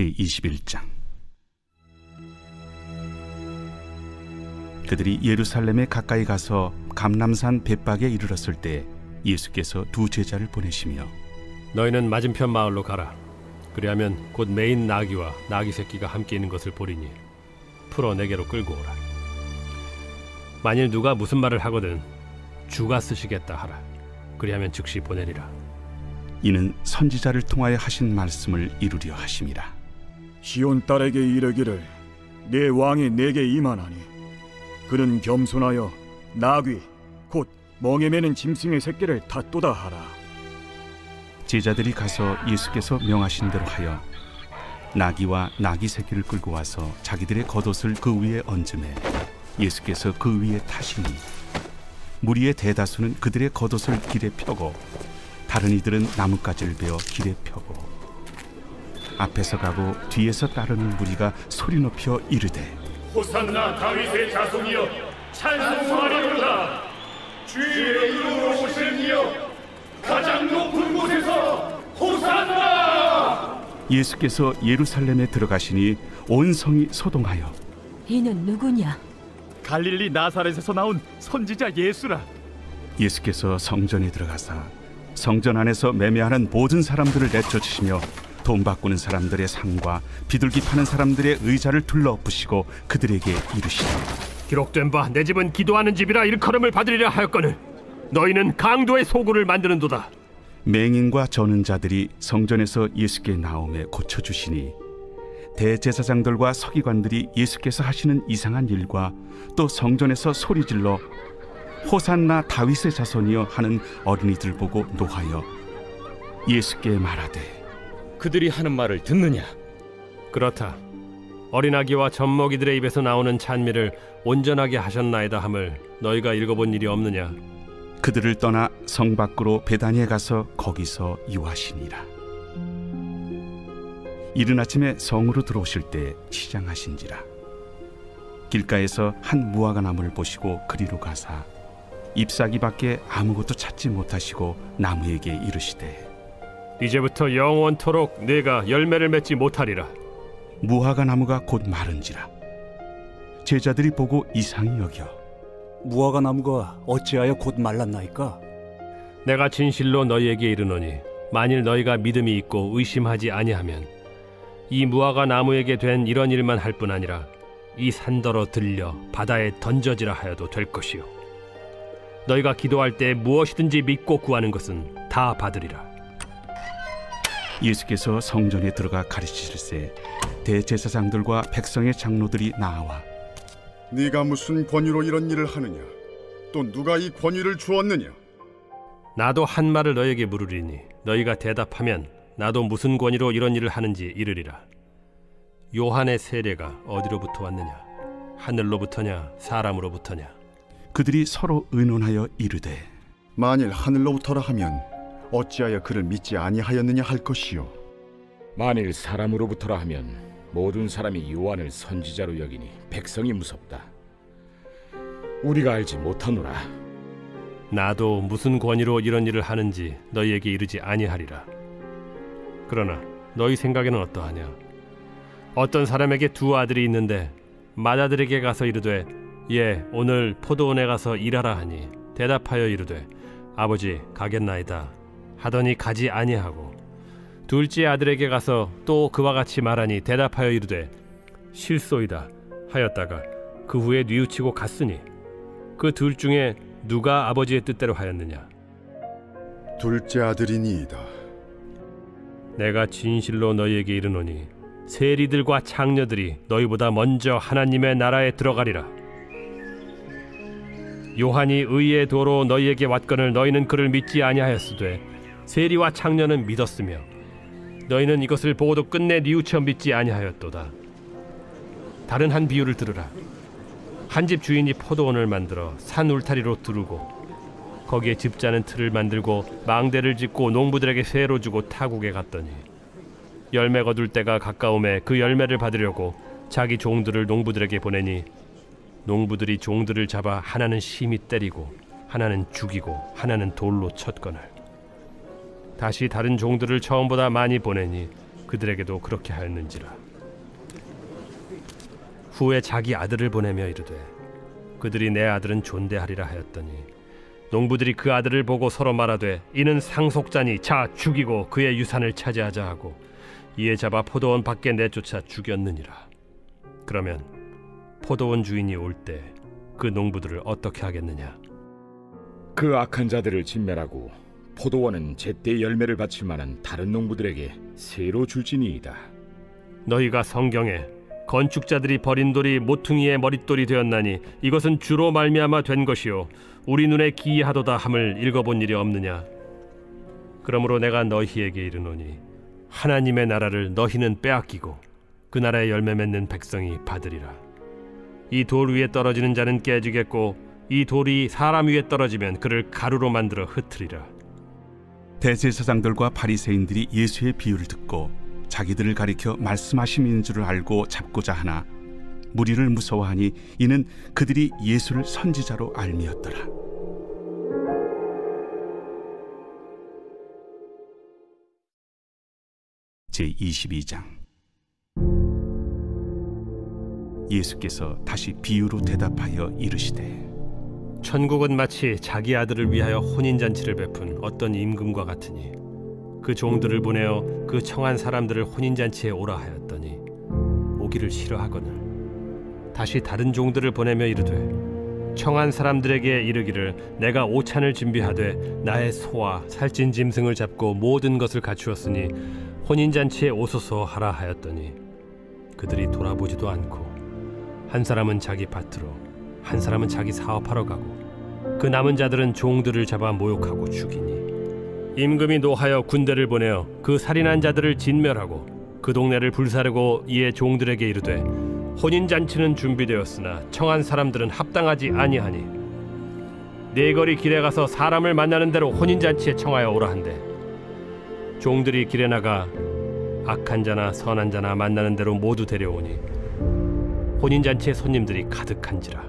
제21장. 그들이 예루살렘에 가까이 가서 감람산 벳박에 이르렀을 때 예수께서 두 제자를 보내시며 너희는 맞은편 마을로 가라. 그리하면 곧 매인 나귀와 나귀 새끼가 함께 있는 것을 보리니 풀어 내게로 끌고 오라. 만일 누가 무슨 말을 하거든 주가 쓰시겠다 하라. 그리하면 즉시 보내리라. 이는 선지자를 통하여 하신 말씀을 이루려 하심이라. 시온 딸에게 이르기를 내 왕이 내게 임하나니 그는 겸손하여 나귀 곧 멍에 매는 짐승의 새끼를 탔도다 하라. 제자들이 가서 예수께서 명하신 대로 하여 나귀와 나귀 새끼를 끌고 와서 자기들의 겉옷을 그 위에 얹음에 예수께서 그 위에 타시니 무리의 대다수는 그들의 겉옷을 길에 펴고 다른 이들은 나뭇가지를 베어 길에 펴고 앞에서 가고 뒤에서 따르는 무리가 소리 높여 이르되 호산나 다윗의 자손이여 찬송하리로다. 주의 이름으로 오시는 이여 가장 높은 곳에서 호산나. 예수께서 예루살렘에 들어가시니 온 성이 소동하여 이는 누구냐? 갈릴리 나사렛에서 나온 선지자 예수라. 예수께서 성전에 들어가사 성전 안에서 매매하는 모든 사람들을 내쫓으시며 돈 바꾸는 사람들의 상과 비둘기 파는 사람들의 의자를 둘러엎으시고 그들에게 이르시되 기록된 바 내 집은 기도하는 집이라 일컬음을 받으리라 하였거늘 너희는 강도의 소굴을 만드는도다. 맹인과 저는 자들이 성전에서 예수께 나오매 고쳐주시니 대제사장들과 서기관들이 예수께서 하시는 이상한 일과 또 성전에서 소리질러 호산나 다윗의 자손이여 하는 어린이들 보고 노하여 예수께 말하되 그들이 하는 말을 듣느냐? 그렇다. 어린아기와 젖먹이들의 입에서 나오는 찬미를 온전하게 하셨나이다 함을 너희가 읽어본 일이 없느냐? 그들을 떠나 성 밖으로 베다니에 가서 거기서 유하시니라. 이른 아침에 성으로 들어오실 때 시장하신지라. 길가에서 한 무화과 나무를 보시고 그리로 가사 잎사귀밖에 아무것도 찾지 못하시고 나무에게 이르시되 이제부터 영원토록 네가 열매를 맺지 못하리라. 무화과 나무가 곧 마른지라. 제자들이 보고 이상히 여겨 무화과 나무가 어찌하여 곧 말랐나이까? 내가 진실로 너희에게 이르노니 만일 너희가 믿음이 있고 의심하지 아니하면 이 무화과 나무에게 된 이런 일만 할 뿐 아니라 이 산더러 들려 바다에 던져지라 하여도 될 것이요 너희가 기도할 때 무엇이든지 믿고 구하는 것은 다 받으리라. 예수께서 성전에 들어가 가르치실세 대제사장들과 백성의 장로들이 나와 네가 무슨 권위로 이런 일을 하느냐? 또 누가 이 권위를 주었느냐? 나도 한 말을 너희에게 물으리니 너희가 대답하면 나도 무슨 권위로 이런 일을 하는지 이르리라. 요한의 세례가 어디로부터 왔느냐? 하늘로부터냐 사람으로부터냐? 그들이 서로 의논하여 이르되 만일 하늘로부터라 하면 어찌하여 그를 믿지 아니하였느냐 할 것이요 만일 사람으로부터라 하면 모든 사람이 요한을 선지자로 여기니 백성이 무섭다. 우리가 알지 못하노라. 나도 무슨 권위로 이런 일을 하는지 너희에게 이르지 아니하리라. 그러나 너희 생각에는 어떠하냐? 어떤 사람에게 두 아들이 있는데 맏아들에게 가서 이르되 예 오늘 포도원에 가서 일하라 하니 대답하여 이르되 아버지 가겠나이다 하더니 가지 아니하고 둘째 아들에게 가서 또 그와 같이 말하니 대답하여 이르되 실소이다 하였다가 그 후에 뉘우치고 갔으니 그 둘 중에 누가 아버지의 뜻대로 하였느냐? 둘째 아들이니이다. 내가 진실로 너희에게 이르노니 세리들과 창녀들이 너희보다 먼저 하나님의 나라에 들어가리라. 요한이 의의 도로 너희에게 왔거늘 너희는 그를 믿지 아니하였으되 세리와 창녀는 믿었으며 너희는 이것을 보고도 끝내 뉘우쳐 믿지 아니하였도다. 다른 한 비유를 들으라. 한 집 주인이 포도원을 만들어 산 울타리로 두르고 거기에 집자는 틀을 만들고 망대를 짓고 농부들에게 세로 주고 타국에 갔더니 열매 거둘 때가 가까움에 그 열매를 받으려고 자기 종들을 농부들에게 보내니 농부들이 종들을 잡아 하나는 심히 때리고 하나는 죽이고 하나는 돌로 쳤거늘 다시 다른 종들을 처음보다 많이 보내니 그들에게도 그렇게 하였는지라. 후에 자기 아들을 보내며 이르되 그들이 내 아들은 존대하리라 하였더니 농부들이 그 아들을 보고 서로 말하되 이는 상속자니 자 죽이고 그의 유산을 차지하자 하고 이에 잡아 포도원 밖에 내쫓아 죽였느니라. 그러면 포도원 주인이 올 때 그 농부들을 어떻게 하겠느냐? 그 악한 자들을 진멸하고 포도원은 제때 열매를 바칠 만한 다른 농부들에게 새로 줄지니이다. 너희가 성경에 건축자들이 버린 돌이 모퉁이의 머릿돌이 되었나니 이것은 주로 말미암아 된 것이요 우리 눈에 기이하도다 함을 읽어본 일이 없느냐? 그러므로 내가 너희에게 이르노니 하나님의 나라를 너희는 빼앗기고 그 나라의 열매 맺는 백성이 받으리라. 이 돌 위에 떨어지는 자는 깨지겠고 이 돌이 사람 위에 떨어지면 그를 가루로 만들어 흩으리라. 대제사장들과 바리새인들이 예수의 비유를 듣고 자기들을 가리켜 말씀하심인 줄을 알고 잡고자 하나 무리를 무서워하니 이는 그들이 예수를 선지자로 알미었더라. 제22장. 예수께서 다시 비유로 대답하여 이르시되 천국은 마치 자기 아들을 위하여 혼인잔치를 베푼 어떤 임금과 같으니 그 종들을 보내어 그 청한 사람들을 혼인잔치에 오라 하였더니 오기를 싫어하거늘 다시 다른 종들을 보내며 이르되 청한 사람들에게 이르기를 내가 오찬을 준비하되 나의 소와 살찐 짐승을 잡고 모든 것을 갖추었으니 혼인잔치에 오소서 하라 하였더니 그들이 돌아보지도 않고 한 사람은 자기 밭으로 한 사람은 자기 사업하러 가고 그 남은 자들은 종들을 잡아 모욕하고 죽이니 임금이 노하여 군대를 보내어 그 살인한 자들을 진멸하고 그 동네를 불사르고 이에 종들에게 이르되 혼인잔치는 준비되었으나 청한 사람들은 합당하지 아니하니 네 거리 길에 가서 사람을 만나는 대로 혼인잔치에 청하여 오라 한대 종들이 길에 나가 악한 자나 선한 자나 만나는 대로 모두 데려오니 혼인잔치에 손님들이 가득한지라.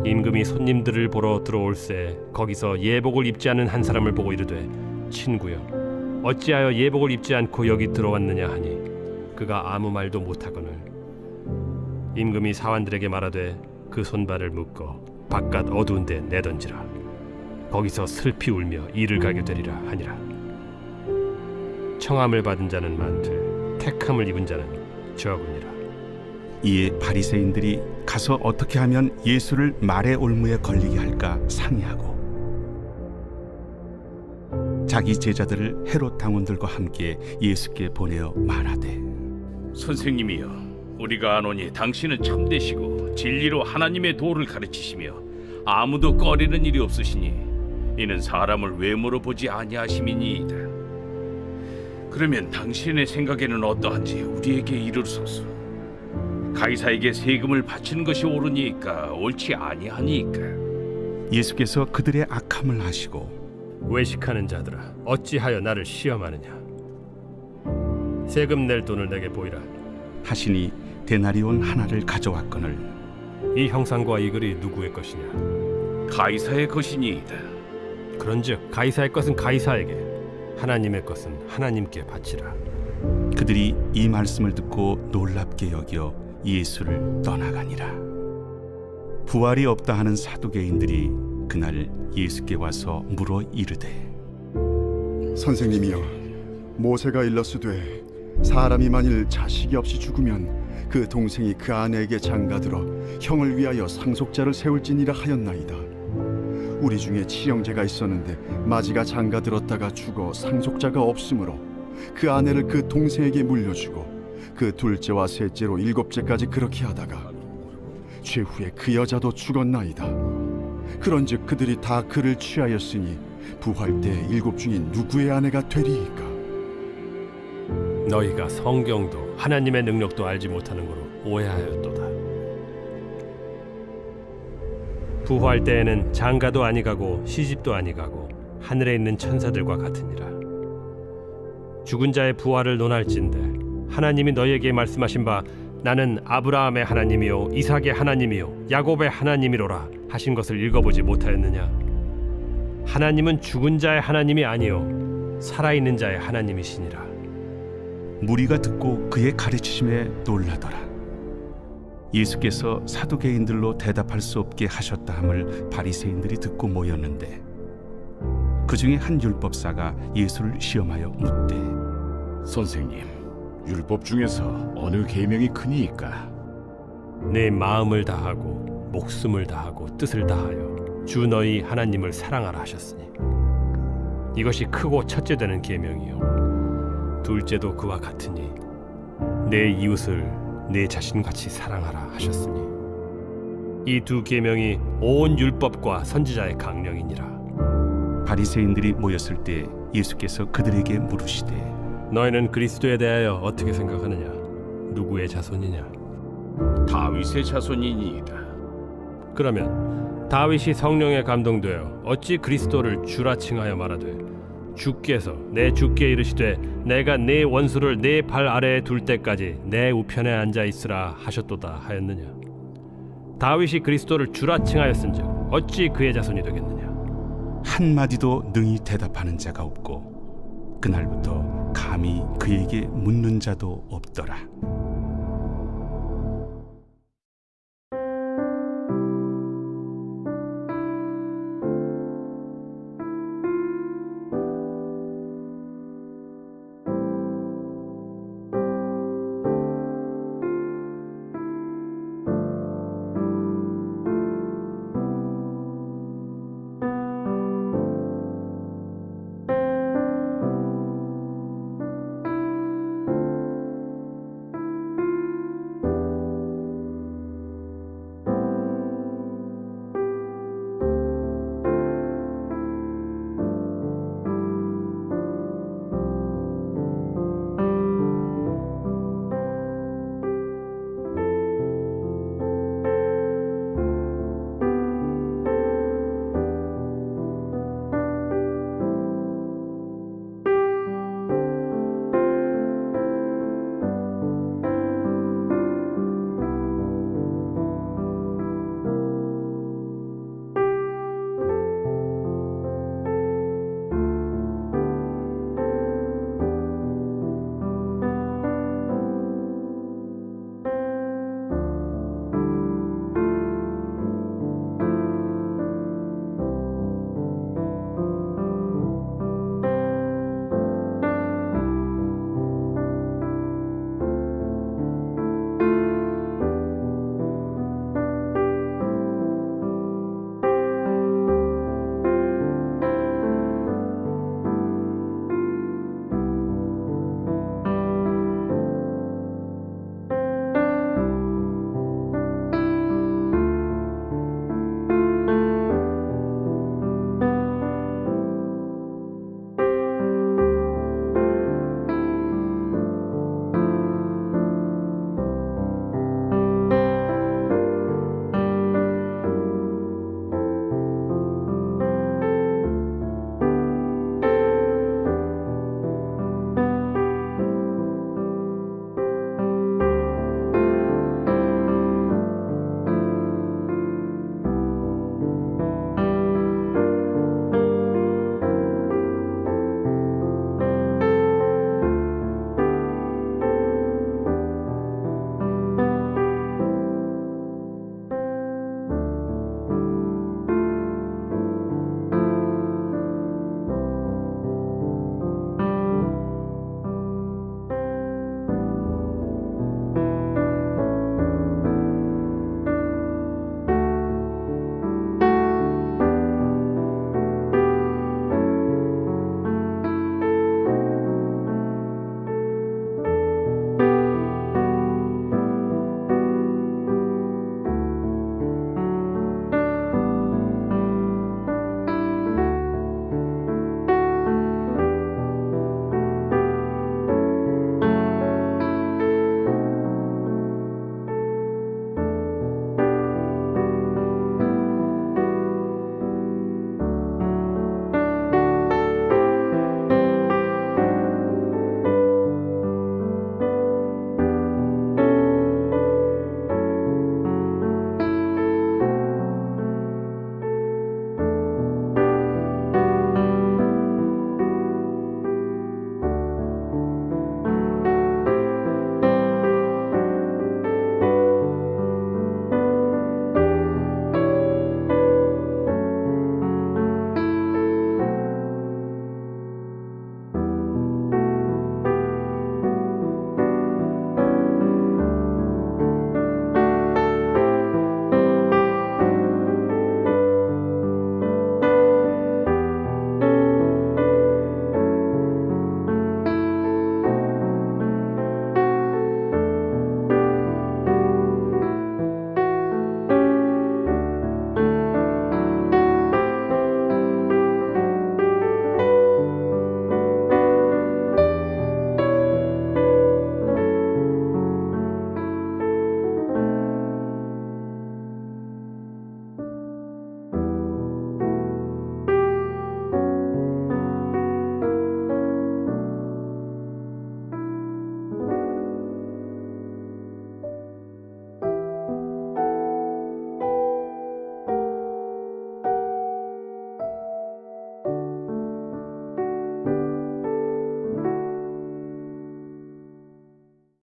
임금이 손님들을 보러 들어올새 거기서 예복을 입지 않은 한 사람을 보고 이르되 친구여 어찌하여 예복을 입지 않고 여기 들어왔느냐 하니 그가 아무 말도 못하거늘 임금이 사환들에게 말하되 그 손발을 묶어 바깥 어두운 데 내던지라. 거기서 슬피 울며 이를 가게 되리라 하니라. 청함을 받은 자는 많되 택함을 입은 자는 적으니라. 이에 바리새인들이 가서 어떻게 하면 예수를 말의 올무에 걸리게 할까 상의하고 자기 제자들을 헤롯 당원들과 함께 예수께 보내어 말하되 선생님이여 우리가 아노니 당신은 참되시고 진리로 하나님의 도를 가르치시며 아무도 꺼리는 일이 없으시니 이는 사람을 외모로 보지 아니하심이니이다. 그러면 당신의 생각에는 어떠한지 우리에게 이르소서. 가이사에게 세금을 바치는 것이 옳으니까 옳지 아니하니까. 예수께서 그들의 악함을 아시고 외식하는 자들아 어찌하여 나를 시험하느냐? 세금 낼 돈을 내게 보이라 하시니 데나리온 하나를 가져왔거늘 이 형상과 이 글이 누구의 것이냐? 가이사의 것이니이다. 그런즉 가이사의 것은 가이사에게 하나님의 것은 하나님께 바치라. 그들이 이 말씀을 듣고 놀랍게 여겨 예수를 떠나가니라. 부활이 없다 하는 사두개인들이 그날 예수께 와서 물어 이르되 선생님이여 모세가 일렀으되 사람이 만일 자식이 없이 죽으면 그 동생이 그 아내에게 장가들어 형을 위하여 상속자를 세울지니라 하였나이다. 우리 중에 친형제가 있었는데 마지가 장가들었다가 죽어 상속자가 없으므로 그 아내를 그 동생에게 물려주고 그 둘째와 셋째로 7째까지 그렇게 하다가 최후에 그 여자도 죽었나이다. 그런즉 그들이 다 그를 취하였으니 부활 때 7 중에 누구의 아내가 되리이까? 너희가 성경도 하나님의 능력도 알지 못하는 거로 오해하였도다. 부활 때에는 장가도 아니가고 시집도 아니가고 하늘에 있는 천사들과 같으니라. 죽은 자의 부활을 논할진대 하나님이 너희에게 말씀하신 바 나는 아브라함의 하나님이요 이삭의 하나님이요 야곱의 하나님이로라 하신 것을 읽어보지 못하였느냐? 하나님은 죽은 자의 하나님이 아니요 살아있는 자의 하나님이시니라. 무리가 듣고 그의 가르치심에 놀라더라. 예수께서 사두개인들로 대답할 수 없게 하셨다 함을 바리새인들이 듣고 모였는데 그 중에 한 율법사가 예수를 시험하여 묻되 선생님, 율법 중에서 어느 계명이 크니이까? 내 마음을 다하고 목숨을 다하고 뜻을 다하여 주 너희 하나님을 사랑하라 하셨으니 이것이 크고 첫째 되는 계명이요 둘째도 그와 같으니 내 이웃을 내 자신같이 사랑하라 하셨으니 이 두 계명이 온 율법과 선지자의 강령이니라. 바리새인들이 모였을 때 예수께서 그들에게 물으시되 너희는 그리스도에 대하여 어떻게 생각하느냐? 누구의 자손이냐? 다윗의 자손이니이다. 그러면 다윗이 성령에 감동되어 어찌 그리스도를 주라 칭하여 말하되 주께서 내 주께 이르시되 내가 네 원수를 네 발 아래에 둘 때까지 내 우편에 앉아 있으라 하셨도다 하였느냐? 다윗이 그리스도를 주라 칭하였은즉 어찌 그의 자손이 되겠느냐? 한마디도 능히 대답하는 자가 없고 그날부터 감히 그에게 묻는 자도 없더라.